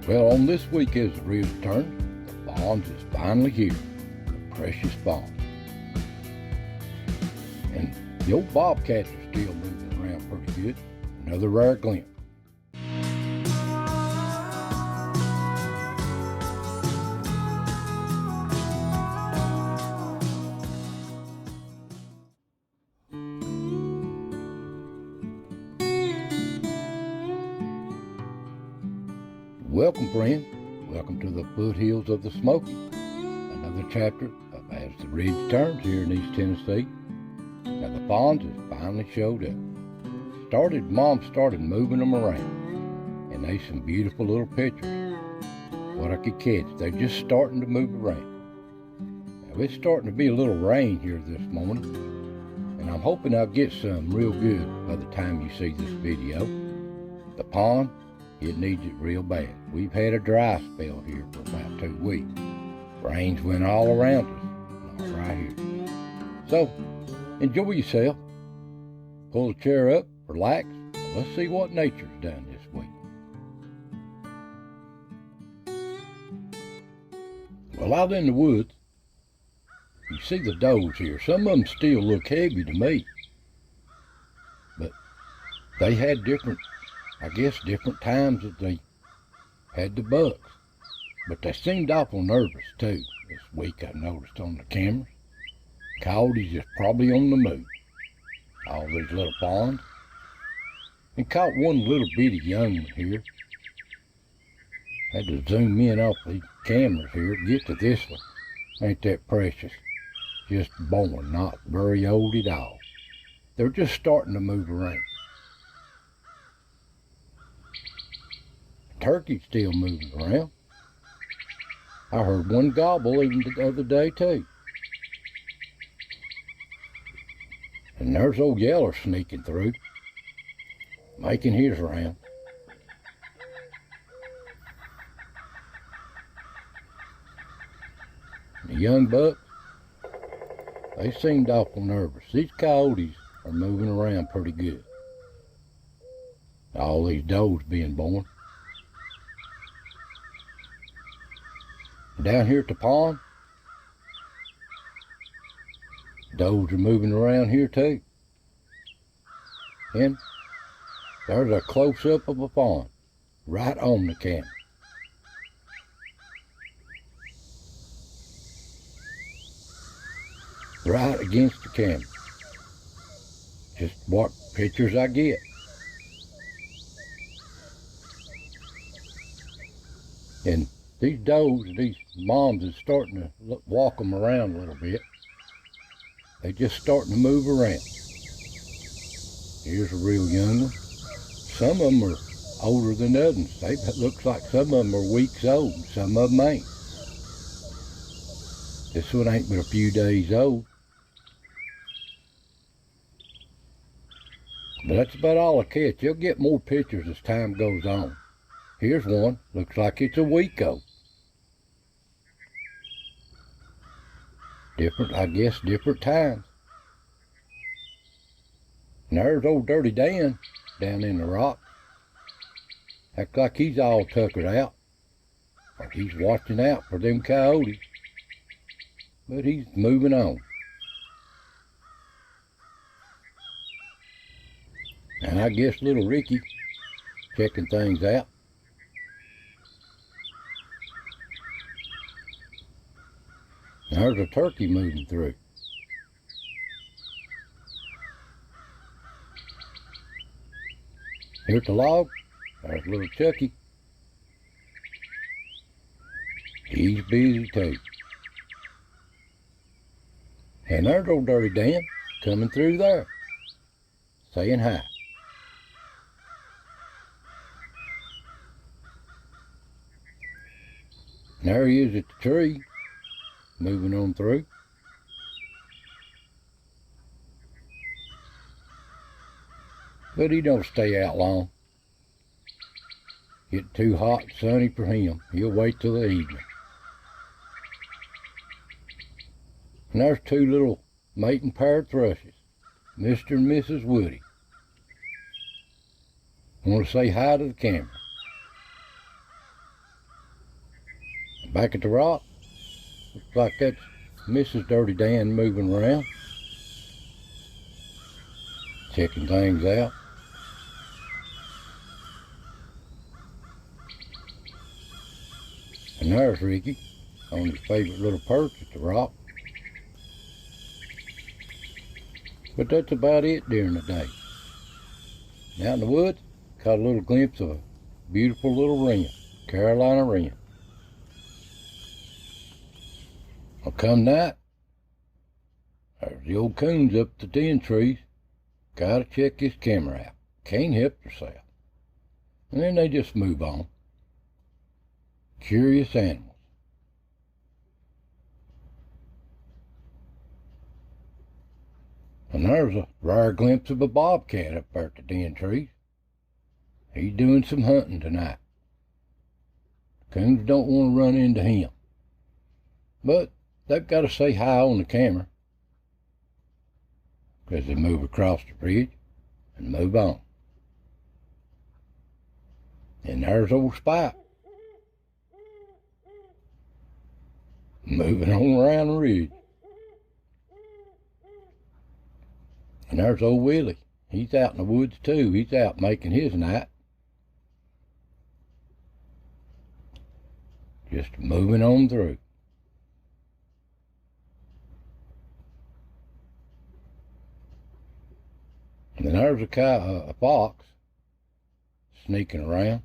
Well, on this week as the ridge turns, the Bonds is finally here, the precious Bond. And the old bobcats are still moving around pretty good. Another rare glimpse. Welcome, friend. Welcome to the foothills of the Smoky. Another chapter of As the Ridge Turns here in East Tennessee. Now the Bonds has finally showed up. Mom started moving them around, and they some beautiful little pictures. What I could catch, they're just starting to move around. Now it's starting to be a little rain here this morning, and I'm hoping I'll get some real good by the time you see this video. The pond, it needs it real bad. We've had a dry spell here for about 2 weeks. Rains went all around us, not right here. So, enjoy yourself. Pull a chair up, relax. Let's see what nature's done this week. Well, out in the woods, you see the does here. Some of them still look heavy to me. But they had different times that they had the bucks. But they seemed awful nervous too this week, I noticed on the cameras. Coyotes is probably on the move. All these little ponds. And caught one little bitty young one here. Had to zoom in off these cameras here to get to this one. Ain't that precious. Just born, not very old at all. They're just starting to move around. Turkey's still moving around. I heard one gobble even the other day too. And there's old Yeller sneaking through, making his round. The young bucks, they seemed awful nervous. These coyotes are moving around pretty good. All these does being born. Down here at the pond, does are moving around here too. And there's a close-up of a pond right on the camera. Right against the camera. Just what pictures I get. And these does, these moms is starting to walk them around a little bit. They just starting to move around. Here's a real young one. Some of them are older than others. It looks like some of them are weeks old, and some of them ain't. This one ain't but a few days old. But that's about all I catch. You'll get more pictures as time goes on. Here's one. Looks like it's a week old. Different times. And there's old Dirty Dan down in the rock. Acts like he's all tuckered out. Or he's watching out for them coyotes. But he's moving on. And I guess little Ricky checking things out. There's a turkey moving through. Here's the log. There's little Chucky. He's busy too. And there's old Dirty Dan coming through there, saying hi. And there he is at the tree. Moving on through. But he don't stay out long. Get too hot and sunny for him. He'll wait till the evening. And there's 2 little mating paired thrushes, Mr. and Mrs. Woody. I want to say hi to the camera. Back at the rock, looks like that's Mrs. Dirty Dan moving around, checking things out. And there's Ricky on his favorite little perch at the rock. But that's about it during the day. Out in the woods, caught a little glimpse of a beautiful little wren, Carolina wren. Well, come night, there's the old coons up the den trees. Gotta check his camera out. Can't help yourself. And then they just move on. Curious animals. And there's a rare glimpse of a bobcat up there at the den trees. He's doing some hunting tonight. Coons don't want to run into him. But they've got to say hi on the camera, because they move across the bridge and move on. And there's old Spike, moving on around the ridge. And there's old Willie. He's out in the woods too. He's out making his night. Just moving on through. And then there's a fox sneaking around.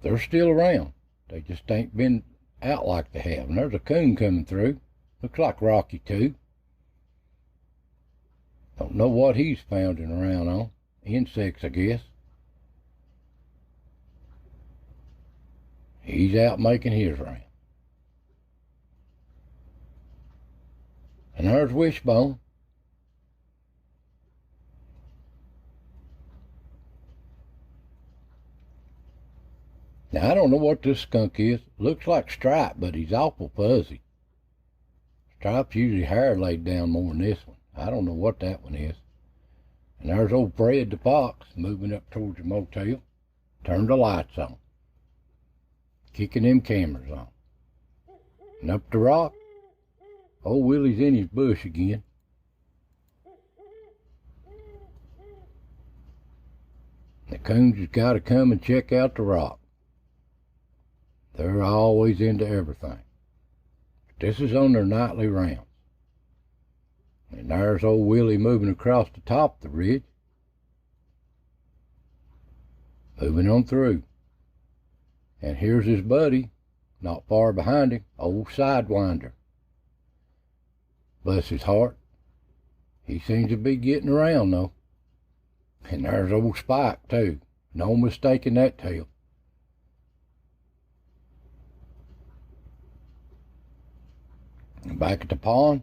They're still around. They just ain't been out like they have. And there's a coon coming through. Looks like Rocky too. Don't know what he's pounding around on. Insects, I guess. He's out making his round. And there's Wishbone. Now, I don't know what this skunk is. Looks like Stripe, but he's awful fuzzy. Stripe's usually hair laid down more than this one. I don't know what that one is. And there's old Fred the fox moving up towards the motel. Turned the lights on. Kicking them cameras on. And up the rock, old Willie's in his bush again. The coons has got to come and check out the rock. They're always into everything. But this is on their nightly rounds. And there's old Willie moving across the top of the ridge. Moving on through. And here's his buddy, not far behind him, old Sidewinder. Bless his heart. He seems to be getting around though. And there's old Spike too. No mistaking that tail. And back at the pond,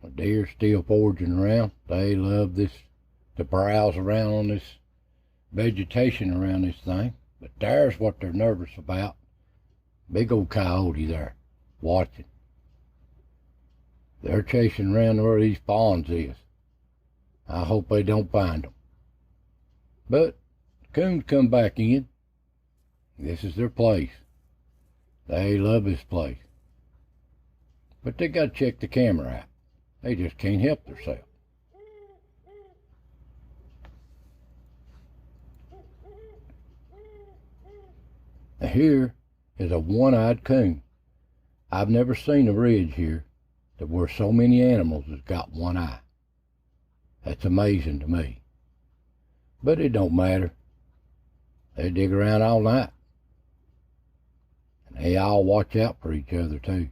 the deer's still foraging around. They love this, to browse around on this vegetation around this thing. But there's what they're nervous about. Big old coyote there, watching. They're chasing around where these ponds is. I hope they don't find them. But the coons come back in. This is their place. They love this place. But they got to check the camera out. They just can't help themselves. Now here is a one-eyed coon. I've never seen a ridge here that where so many animals has got one eye. That's amazing to me. But it don't matter. They dig around all night. And they all watch out for each other too.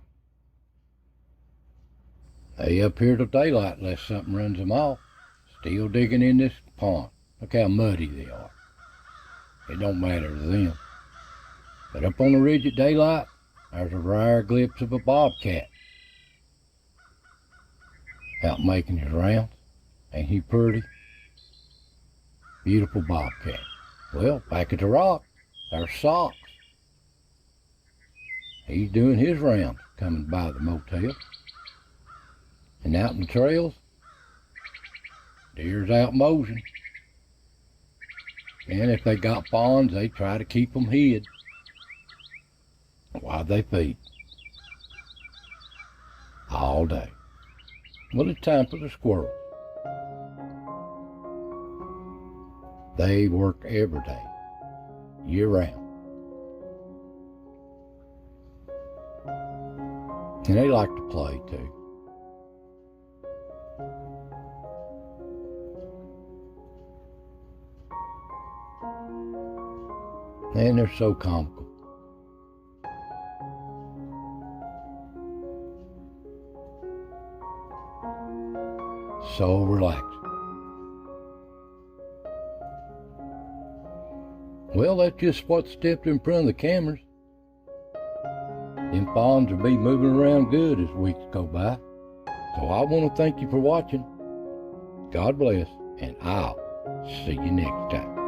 They up here till daylight unless something runs them off. Still digging in this pond. Look how muddy they are. It don't matter to them. But up on the ridge at daylight, there's a rare glimpse of a bobcat. Out making his rounds. Ain't he pretty? Beautiful bobcat. Well, back at the rock, there's Socks. He's doing his rounds coming by the motel. And out in the trails, deer's out mosing. And if they got ponds, they try to keep them hid. while they feed all day. Well, it's time for the squirrels. They work every day, year round. And they like to play too. And they're so comical. So relaxed. Well, that's just what stepped in front of the cameras. Them fawns will be moving around good as weeks go by. So I want to thank you for watching. God bless, and I'll see you next time.